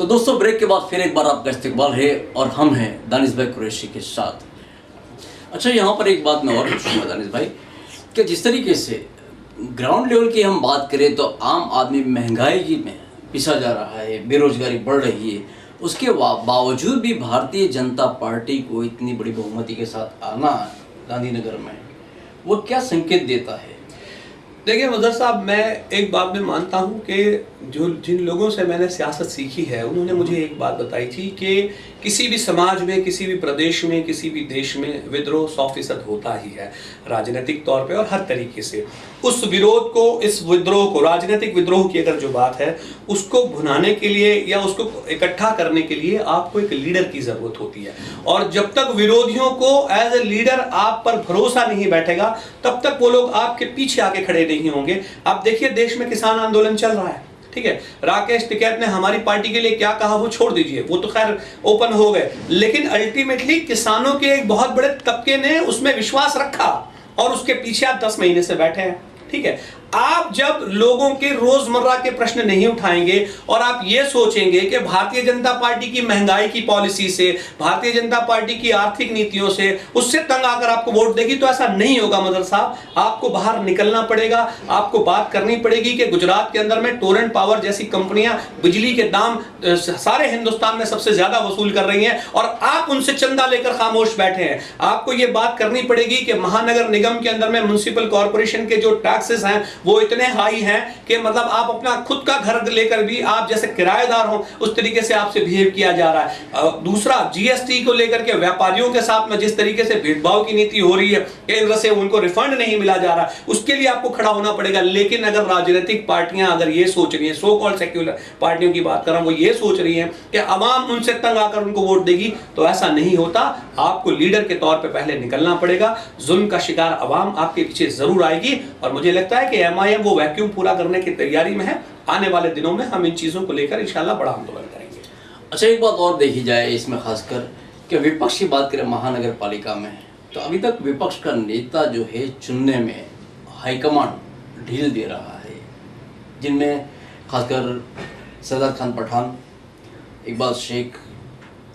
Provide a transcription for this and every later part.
दोस्तों, ब्रेक के बाद फिर एक बार आपका इस्तकबाल है और हम हैं दानिश भाई कुरैशी के साथ। अच्छा, यहाँ पर एक बात मैं और पूछूंगा दानिश भाई कि जिस तरीके से ग्राउंड लेवल की हम बात करें तो आम आदमी महंगाई में पिसा जा रहा है, बेरोजगारी बढ़ रही है, उसके बावजूद भी भारतीय जनता पार्टी को इतनी बड़ी बहुमति के साथ आना गांधीनगर में, वो क्या संकेत देता है? देखिए मुदर साहब, मैं एक बात में मानता हूँ कि जिन लोगों से मैंने सियासत सीखी है उन्होंने मुझे एक बात बताई थी कि किसी भी समाज में, किसी भी प्रदेश में, किसी भी देश में विद्रोह 100% होता ही है, राजनीतिक तौर पे और हर तरीके से। उस विरोध को, इस विद्रोह को, राजनीतिक विद्रोह की अगर जो बात है उसको भुनाने के लिए या उसको इकट्ठा करने के लिए आपको एक लीडर की जरूरत होती है। और जब तक विरोधियों को एज ए लीडर आप पर भरोसा नहीं बैठेगा तब तक वो लोग आपके पीछे आके खड़े नहीं होंगे। आप देखिए, देश में किसान आंदोलन चल रहा है, ठीक है, राकेश टिकैत ने हमारी पार्टी के लिए क्या कहा वो छोड़ दीजिए, वो तो खैर ओपन हो गए, लेकिन अल्टीमेटली किसानों के एक बहुत बड़े तबके ने उसमें विश्वास रखा और उसके पीछे आप 10 महीने से बैठे हैं, ठीक है। आप जब लोगों के रोजमर्रा के प्रश्न नहीं उठाएंगे और आप ये सोचेंगे कि भारतीय जनता पार्टी की महंगाई की पॉलिसी से, भारतीय जनता पार्टी की आर्थिक नीतियों से, उससे तंग आकर आपको वोट देगी, तो ऐसा नहीं होगा मदर साहब। आपको बाहर निकलना पड़ेगा, आपको बात करनी पड़ेगी कि गुजरात के अंदर में टोरेंट पावर जैसी कंपनियां बिजली के दाम सारे हिंदुस्तान में सबसे ज्यादा वसूल कर रही हैं और आप उनसे चंदा लेकर खामोश बैठे हैं। आपको ये बात करनी पड़ेगी कि महानगर निगम के अंदर में, म्युनिसिपल कॉर्पोरेशन के जो टैक्सेस हैं वो इतने हाई हैं कि मतलब आप अपना खुद का घर लेकर भी आप जैसे किराएदार हो उस तरीके से आपसे बिहेव किया जा रहा है। दूसरा, जीएसटी को लेकर के व्यापारियों के साथ में जिस तरीके से भेदभाव की नीति हो रही है, केंद्र से उनको रिफंड नहीं मिला जा रहा, उसके लिए आपको खड़ा होना पड़ेगा। लेकिन अगर राजनीतिक पार्टियां अगर ये सोच रही है, सो कॉल्ड सेक्युलर पार्टियों की बात कर रहा हूं, वो ये सोच रही है कि अवाम उनसे तंग आकर उनको वोट देगी, तो ऐसा नहीं होता। आपको लीडर के तौर पर पहले निकलना पड़ेगा। जुल्म का शिकार अवाम आपके पीछे जरूर आएगी और मुझे लगता है कि एमआईएम वो वैक्यूम पूरा करने की तैयारी में है। आने वाले दिनों में हम इन चीजों को लेकर इंशाल्लाह बड़ा आंदोलन करेंगे। अच्छा, एक बात और देखी जाए इसमें, खासकर कि विपक्ष की बात करें महानगर पालिका में, तो अभी तक विपक्ष का नेता जो है चुनने में हाईकमांड ढील दे रहा है, जिनमें खासकर सैयद खान पठान, इकबाल शेख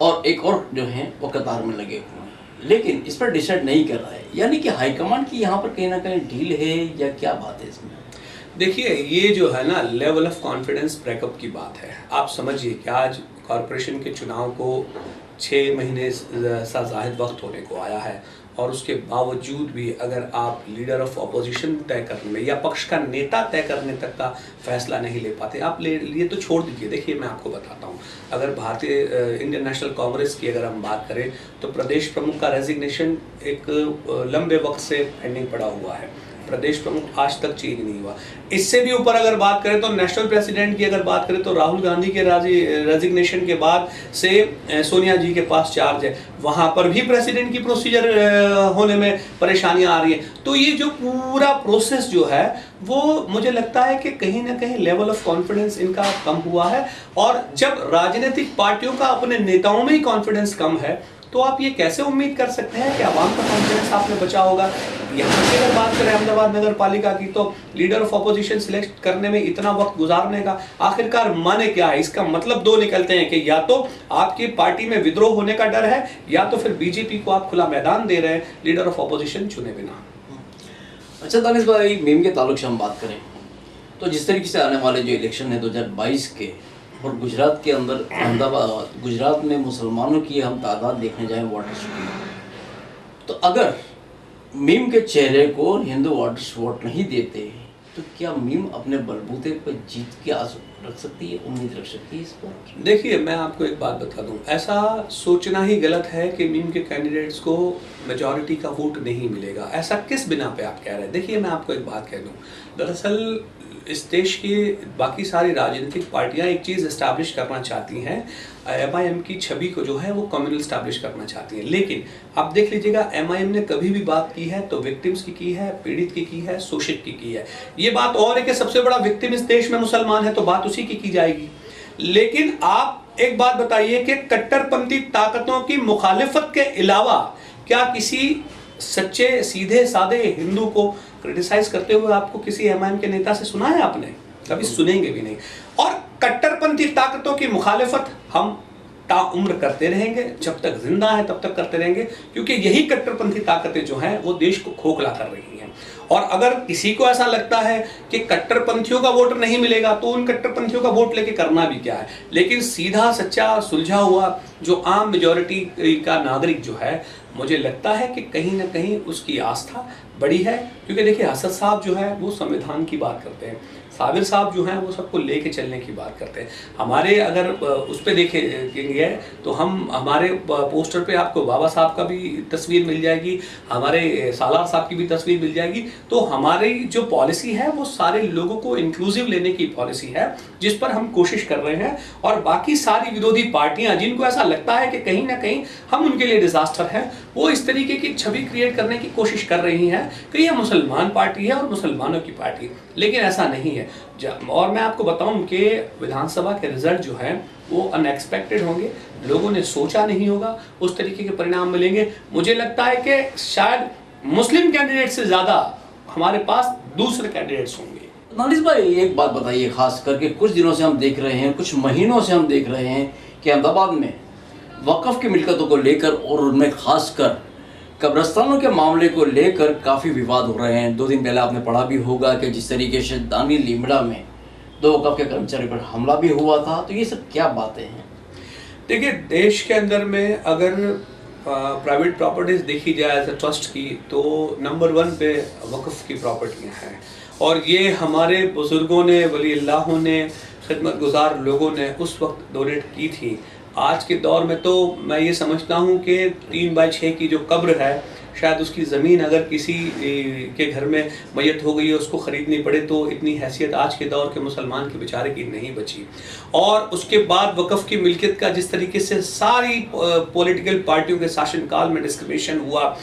और एक और जो हैं वो कतार में लगे हुए हैं, लेकिन इस पर डिसाइड नहीं कर रहा है। यानी कि हाईकमांड की यहाँ पर कहीं ना कहीं ढील है या क्या बात है इसमें? देखिए, ये जो है ना, लेवल ऑफ कॉन्फिडेंस ब्रेकअप की बात है। आप समझिए कि आज कॉरपोरेशन के चुनाव को 6 महीने सा जाहिद वक्त होने को आया है और उसके बावजूद भी अगर आप लीडर ऑफ अपोजिशन तय करने में या पक्ष का नेता तय करने तक का फैसला नहीं ले पाते, आप लिए तो छोड़ दीजिए। देखिए, मैं आपको बताता हूँ, अगर भारतीय इंडियन नेशनल कांग्रेस की अगर हम बात करें तो प्रदेश प्रमुख का रेजिग्नेशन एक लंबे वक्त से पेंडिंग पड़ा हुआ है। प्रदेश प्रमुख आज तक चेंज नहीं हुआ। इससे भी ऊपर अगर बात करें तो नेशनल प्रेसिडेंट की अगर बात करें तो राहुल गांधी के रेजिग्नेशन के बाद से सोनिया जी के पास चार्ज है, वहां पर भी प्रेसिडेंट की प्रोसीजर होने में परेशानियां आ रही हैं। तो ये जो पूरा प्रोसेस जो है वो मुझे लगता है कि कहीं ना कहीं लेवल ऑफ कॉन्फिडेंस इनका कम हुआ है। और जब राजनीतिक पार्टियों का अपने नेताओं में ही कॉन्फिडेंस कम है तो आप ये कैसे उम्मीद कर सकते हैं कि आवाम का कॉन्फिडेंस आप में बचा होगा? यहाँ की अगर बात करें अहमदाबाद नगर पालिका की, तो लीडर ऑफ अपोजिशन सिलेक्ट करने में इतना वक्त गुजारने का आखिरकार माने क्या है? इसका मतलब 2 निकलते हैं कि या तो आपकी पार्टी में विद्रोह होने का डर है या तो फिर बीजेपी को आप खुला मैदान दे रहे हैं लीडर ऑफ अपोजिशन चुने बिना। अच्छा दानिश भाई, मीम के ताल्लुक से हम बात करें तो जिस तरीके से आने वाले जो इलेक्शन है 2022 के, और गुजरात के अंदर अहमदाबाद, गुजरात में मुसलमानों की हम तादाद देखने जाएं वोटर्स की, तो अगर मीम के चेहरे को हिंदू वोटर्स वोट नहीं देते तो क्या मीम अपने बलबूते पर जीत की आस रख सकती है, उम्मीद रख सकती है इस पर? देखिए, मैं आपको एक बात बता दूं, ऐसा सोचना ही गलत है कि मीम के कैंडिडेट्स को मेजॉरिटी का वोट नहीं मिलेगा। ऐसा किस बिना पे आप कह रहे हैं? देखिए, मैं आपको एक बात कह दूं, दरअसल इस देश की बाकी सारी राजनीतिक पार्टियां एक चीज़ इस्टेब्लिश करना चाहती हैं, एमआईएम की छवि को जो है वो कम्युनल इस्टेब्लिश करना चाहती हैं। लेकिन आप देख लीजिएगा, एमआईएम ने कभी भी बात की है तो विक्टिम्स की है, पीड़ित की है, शोषित की है। ये बात और है कि सबसे बड़ा विक्टिम इस देश में मुसलमान है तो बात उसी की जाएगी। लेकिन आप एक बात बताइए कि कट्टरपंथी ताकतों की मुखालिफत के अलावा क्या किसी सच्चे सीधे सादे हिंदू को क्रिटिसाइज करते हुए आपको किसी एमआईएम के नेता से सुना है आपने? कभी सुनेंगे भी नहीं। और कट्टरपंथी ताकतों की मुखालिफत हम ताउम्र करते रहेंगे, जब तक जिंदा है तब तक करते रहेंगे, क्योंकि यही कट्टरपंथी ताकतें जो हैं वो देश को खोखला कर रही हैं। और अगर किसी को ऐसा लगता है कि कट्टरपंथियों का वोट नहीं मिलेगा तो उन कट्टरपंथियों का वोट लेके करना भी क्या है। लेकिन सीधा सच्चा सुलझा हुआ जो आम मेजॉरिटी का नागरिक जो है, मुझे लगता है कि कहीं ना कहीं उसकी आस्था बड़ी है। क्योंकि देखिए असद साहब जो है वो संविधान की बात करते हैं, साबिर साहब जो हैं वो सबको लेके चलने की बात करते हैं। हमारे अगर उस पर देखेंगे तो हम हमारे पोस्टर पे आपको बाबा साहब का भी तस्वीर मिल जाएगी, हमारे सालार साहब की भी तस्वीर मिल जाएगी। तो हमारी जो पॉलिसी है वो सारे लोगों को इंक्लूसिव लेने की पॉलिसी है, जिस पर हम कोशिश कर रहे हैं। और बाकी सारी विरोधी पार्टियां जिनको ऐसा लगता है कि कहीं ना कहीं हम उनके लिए डिजास्टर हैं, वो इस तरीके की छवि क्रिएट करने की कोशिश कर रही हैं कि यह मुसलमान पार्टी है और मुसलमानों की पार्टी, लेकिन ऐसा नहीं है। और मैं आपको बताऊं कि विधानसभा के रिजल्ट जो है वो अनएक्सपेक्टेड होंगे, लोगों ने सोचा नहीं होगा उस तरीके के परिणाम मिलेंगे। मुझे लगता है कि शायद मुस्लिम कैंडिडेट से ज्यादा हमारे पास दूसरे कैंडिडेट्स होंगे। नालिस भाई एक बात बताइए, खास करके कुछ दिनों से हम देख रहे हैं, कुछ महीनों से हम देख रहे हैं कि अहमदाबाद में वक़्फ़ की मिल्कतों को लेकर और उनमें खासकर कब्रिस्तानों के मामले को लेकर काफ़ी विवाद हो रहे हैं। 2 दिन पहले आपने पढ़ा भी होगा कि जिस तरीके से दानी लीमड़ा में 2 वक़्फ़ के कर्मचारी पर हमला भी हुआ था। तो ये सब क्या बातें हैं? देखिए, देश के अंदर में अगर प्राइवेट प्रॉपर्टीज देखी जाए एज ट्रस्ट की, तो नंबर 1 पे वक़्फ़ की प्रॉपर्टियां हैं। और ये हमारे बुजुर्गों ने, वली अल्लाहों ने, खिदमत गुजार लोगों ने उस वक्त डोनेट की थी। आज के दौर में तो मैं ये समझता हूँ कि 3x6 की जो कब्र है, शायद उसकी ज़मीन अगर किसी के घर में मैयत हो गई है उसको ख़रीदनी पड़े तो इतनी हैसियत आज के दौर के मुसलमान के बेचारे की नहीं बची। और उसके बाद वक़्फ़ की मिल्कियत का जिस तरीके से सारी पॉलिटिकल पार्टियों के शासनकाल में डिस्क्रिमिनेशन हुआ,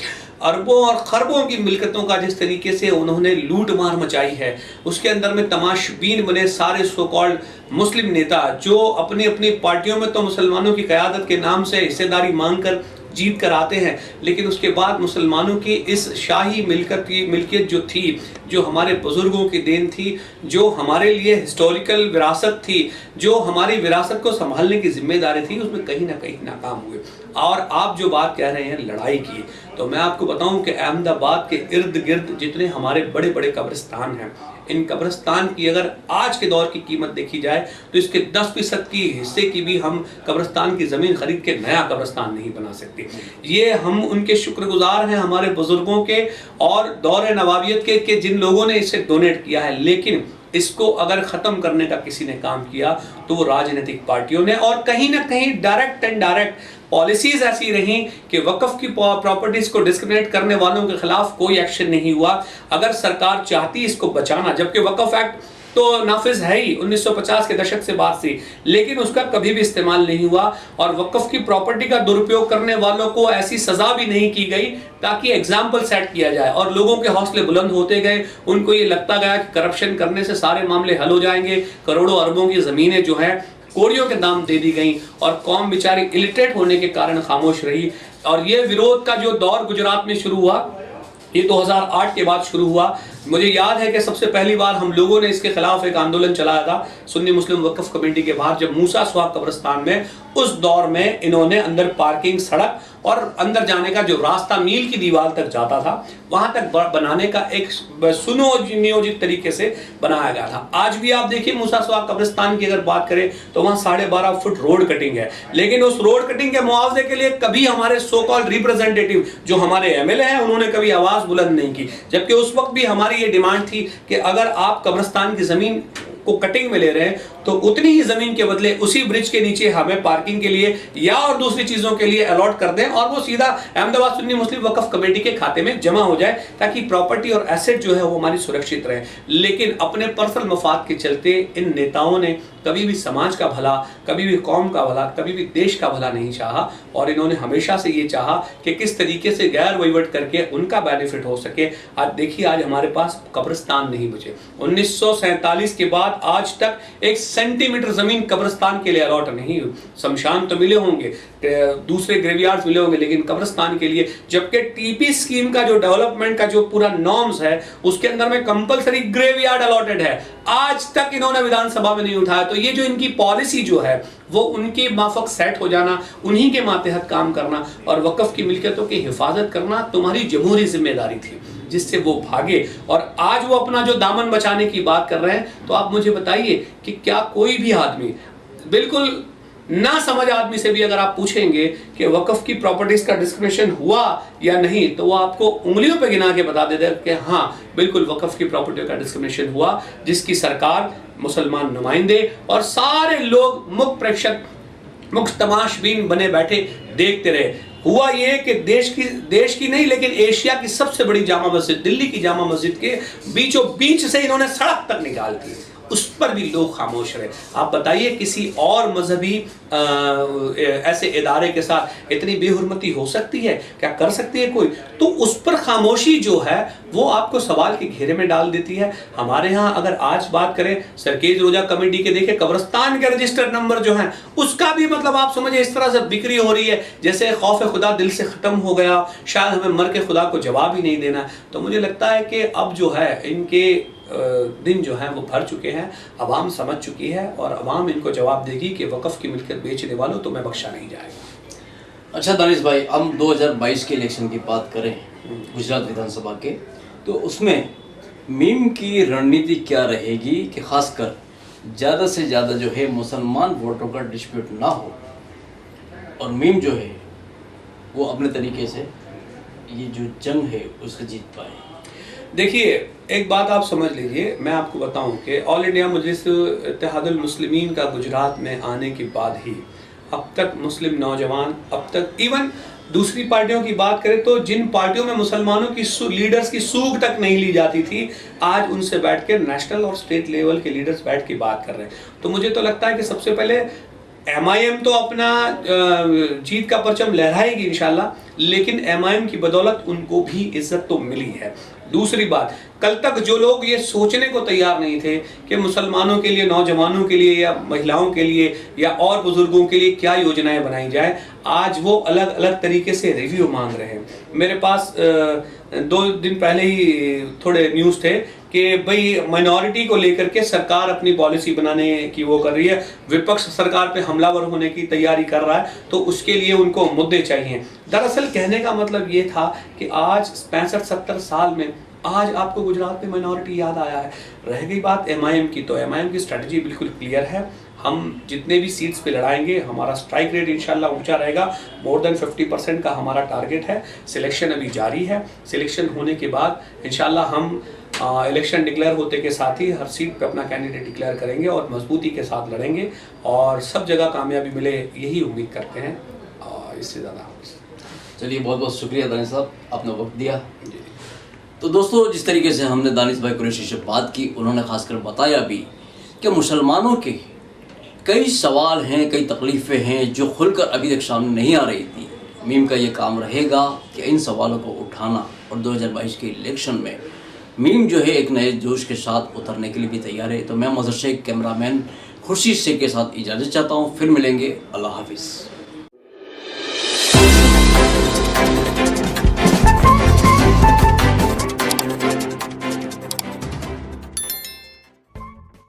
अरबों और खरबों की मिल्कतों का जिस तरीके से उन्होंने लूट मार मचाई है, उसके अंदर में तमाशबीन बने सारे सो कॉल्ड मुस्लिम नेता जो अपनी अपनी पार्टियों में तो मुसलमानों की क़यादत के नाम से हिस्सेदारी मांग कर जीत कर आते हैं, लेकिन उसके बाद मुसलमानों की इस शाही मिल्कियत जो थी, जो हमारे बुजुर्गों की देन थी, जो हमारे लिए हिस्टोरिकल विरासत थी, जो हमारी विरासत को संभालने की जिम्मेदारी थी, उसमें कहीं ना कहीं नाकाम हुए। और आप जो बात कह रहे हैं लड़ाई की, तो मैं आपको बताऊं कि अहमदाबाद के इर्द गिर्द जितने हमारे बड़े बड़े कब्रिस्तान हैं, इन कब्रिस्तान की अगर आज के दौर की कीमत देखी जाए तो इसके 10% की हिस्से की भी हम कब्रिस्तान की ज़मीन खरीद के नया कब्रिस्तान नहीं बना सकते। ये हम उनके शुक्रगुजार हैं, हमारे बुजुर्गों के और दौर नवाबियत के जिन लोगों ने इसे डोनेट किया है। लेकिन इसको अगर ख़त्म करने का किसी ने काम किया तो वो राजनीतिक पार्टियों ने, और कहीं ना कहीं डायरेक्ट एंड डायरेक्ट पॉलिसीज ऐसी रहीं कि वक़्फ़ की प्रॉपर्टीज को डिस्क्रिमिनेट करने वालों के खिलाफ कोई एक्शन नहीं हुआ। अगर सरकार चाहती इसको बचाना, जबकि वक़्फ़ एक्ट तो नाफिज है ही 1950 के दशक से बाद से, लेकिन उसका कभी भी इस्तेमाल नहीं हुआ और वक़्फ़ की प्रॉपर्टी का दुरुपयोग करने वालों को ऐसी सजा भी नहीं की गई ताकि एग्जाम्पल सेट किया जाए और लोगों के हौसले बुलंद होते गए। उनको ये लगता गया कि करप्शन करने से सारे मामले हल हो जाएंगे, करोड़ों अरबों की ज़मीनें जो हैं कोड़ियों के दाम दे दी गई और कौम बेचारी इलिटरेट होने के कारण खामोश रही। और ये विरोध का जो दौर गुजरात में शुरू हुआ, ये 2008 के बाद शुरू हुआ। मुझे याद है कि सबसे पहली बार हम लोगों ने इसके खिलाफ एक आंदोलन चलाया था सुन्नी मुस्लिम वक्फ कमेटी के बाहर, जब मूसा सुहाग कब्रिस्तान में उस दौर में इन्होंने अंदर पार्किंग, सड़क और अंदर जाने का जो रास्ता मील की दीवार तक जाता था वहां तक बनाने का एक सुनियोजित तरीके से बनाया गया था। आज भी आप देखिए मूसा सुहाग कब्रिस्तान की अगर बात करें तो वहां 12.5 फुट रोड कटिंग है, लेकिन उस रोड कटिंग के मुआवजे के लिए कभी हमारे सो कॉल्ड रिप्रेजेंटेटिव जो हमारे एमएलए हैं उन्होंने कभी आवाज बुलंद नहीं की। जबकि उस वक्त भी हमारी ये डिमांड थी कि अगर आप कब्रिस्तान की जमीन को कटिंग में ले रहे हैं तो उतनी ही जमीन के बदले उसी ब्रिज के नीचे हमें पार्किंग के लिए या और दूसरी चीजों के लिए अलॉट कर दें और वो सीधा अहमदाबाद सुन्नी मुस्लिम वक्फ कमेटी के खाते में जमा हो जाए ताकि प्रॉपर्टी और एसेट जो है वो हमारी सुरक्षित रहे। लेकिन अपने पर्सनल मफाद के चलते इन नेताओं ने कभी भी समाज का भला, कभी भी कौम का भला, कभी भी देश का भला नहीं चाहा और इन्होंने हमेशा से ये चाहा कि किस तरीके से गैर वहीवट करके उनका बेनिफिट हो सके। आज देखिए, आज हमारे पास कब्रिस्तान नहीं बचे। 1947 के बाद बाद आज तक 1 सेंटीमीटर जमीन कब्रिस्तान के लिए अलॉट नहीं हुई। शमशान तो मिले होंगे, दूसरे ग्रेवयार्ड्स मिले होंगे, लेकिन कब्रिस्तान के लिए, जबकि टीपी स्कीम का जो डेवलपमेंट का जो पूरा नॉर्म्स है उसके अंदर में कंपलसरी ग्रेवयार्ड अलॉटेड है, आज तक इन्होंने विधानसभा में नहीं उठाया। तो ये जो इनकी पॉलिसी जो है वो उनके माफक सेट हो जाना, उन्हीं के मातहत काम करना और वक्फ की मिल्कियतों की हिफाजत करना तुम्हारी जमहूरी जिम्मेदारी थी, जिससे वो भागे और आज वो अपना जो दामन बचाने की बात कर रहे हैं। तो आप मुझे बताइए कि क्या कोई भी आदमी, बिल्कुल ना समझ आदमी से भी अगर आप पूछेंगे कि वक्फ की प्रॉपर्टीज का डिस्क्रिमिनेशन हुआ या नहीं, तो वो आपको उंगलियों पे गिना के बता देते हैं कि हाँ बिल्कुल वक्फ की प्रॉपर्टी का डिस्क्रिमिनेशन हुआ, जिसकी सरकार, मुसलमान नुमाइंदे और सारे लोग मुख्य प्रेक्षक, मुख्य तमाशबीन बने बैठे देखते रहे। हुआ ये कि देश की नहीं लेकिन एशिया की सबसे बड़ी जामा मस्जिद, दिल्ली की जामा मस्जिद के बीचों बीच से इन्होंने सड़क तक निकाल दी, उस पर भी लोग खामोश रहे। आप बताइए किसी और मजहबी ऐसे इदारे के साथ इतनी बेहुरमती हो सकती है? क्या कर सकती है कोई? तो उस पर खामोशी जो है वो आपको सवाल के घेरे में डाल देती है। हमारे यहाँ अगर आज बात करें सरकेज रोजा कमेटी के, देखिए कब्रिस्तान के रजिस्टर्ड नंबर जो हैं उसका भी मतलब आप समझे इस तरह से बिक्री हो रही है जैसे खौफ खुदा दिल से खत्म हो गया, शायद हमें मर के खुदा को जवाब ही नहीं देना। तो मुझे लगता है कि अब जो है इनके दिन जो हैं वो भर चुके हैं, अवाम समझ चुकी है और अवाम इनको जवाब देगी कि वक़्फ़ की मिल्कियत बेचने वालों तो मैं बख्शा नहीं जाएगा। अच्छा दानिश भाई, हम 2022 के इलेक्शन की बात करें गुजरात विधानसभा के, तो उसमें मीम की रणनीति क्या रहेगी कि खासकर ज़्यादा से ज़्यादा जो है मुसलमान वोटों का डिस्प्यूट ना हो और मीम जो है वो अपने तरीके से ये जो जंग है उसको जीत पाए? देखिए एक बात आप समझ लीजिए, मैं आपको बताऊं कि ऑल इंडिया मजलिस इत्तेहादुल मुस्लिमीन का गुजरात में आने के बाद ही अब तक मुस्लिम नौजवान, अब तक इवन दूसरी पार्टियों की बात करें तो जिन पार्टियों में मुसलमानों की लीडर्स की सूग तक नहीं ली जाती थी, आज उनसे बैठ के नेशनल और स्टेट लेवल के लीडर्स बैठ के बात कर रहे हैं। तो मुझे तो लगता है कि सबसे पहले MIM तो अपना जीत का परचम लहराएगी इंशाल्लाह, लेकिन MIM की बदौलत उनको भी इज्जत तो मिली है। दूसरी बात, कल तक जो लोग ये सोचने को तैयार नहीं थे कि मुसलमानों के लिए, नौजवानों के लिए या महिलाओं के लिए या और बुजुर्गों के लिए क्या योजनाएं बनाई जाए, आज वो अलग अलग तरीके से रिव्यू मांग रहे हैं। मेरे पास 2 दिन पहले ही थोड़े न्यूज़ थे कि भाई माइनॉरिटी को लेकर के सरकार अपनी पॉलिसी बनाने की वो कर रही है, विपक्ष सरकार पे हमलावर होने की तैयारी कर रहा है, तो उसके लिए उनको मुद्दे चाहिए। दरअसल कहने का मतलब ये था कि आज 65-70 साल में आज आपको गुजरात में माइनॉरिटी याद आया है। रह गई बात MIM की, तो MIM की स्ट्रेटजी बिल्कुल क्लियर है। हम जितने भी सीट्स पे लड़ाएंगे हमारा स्ट्राइक रेट इंशाल्लाह ऊंचा रहेगा, मोर देन 50% का हमारा टारगेट है। सिलेक्शन अभी जारी है, सिलेक्शन होने के बाद इंशाल्लाह हम इलेक्शन डिक्लेयर होते के साथ ही हर सीट पे अपना कैंडिडेट डिक्लेयर करेंगे और मजबूती के साथ लड़ेंगे और सब जगह कामयाबी मिले, यही उम्मीद करते हैं। इससे ज़्यादा चलिए, बहुत बहुत शुक्रिया दानिश साहब, आपने वक्त दिया। तो दोस्तों, जिस तरीके से हमने दानिश भाई कुरैशी से बात की, उन्होंने खासकर बताया भी कि मुसलमानों के कई सवाल हैं, कई तकलीफ़ें हैं जो खुलकर अभी तक सामने नहीं आ रही थी। मीम का ये काम रहेगा कि इन सवालों को उठाना और 2022 के इलेक्शन में मीम जो है एक नए जोश के साथ उतरने के लिए भी तैयार है। तो मैं मज़हर शेख कैमरामैन खुर्शीद शेख के साथ इजाज़त चाहता हूँ, फिर मिलेंगे। अल्लाह हाफिज़।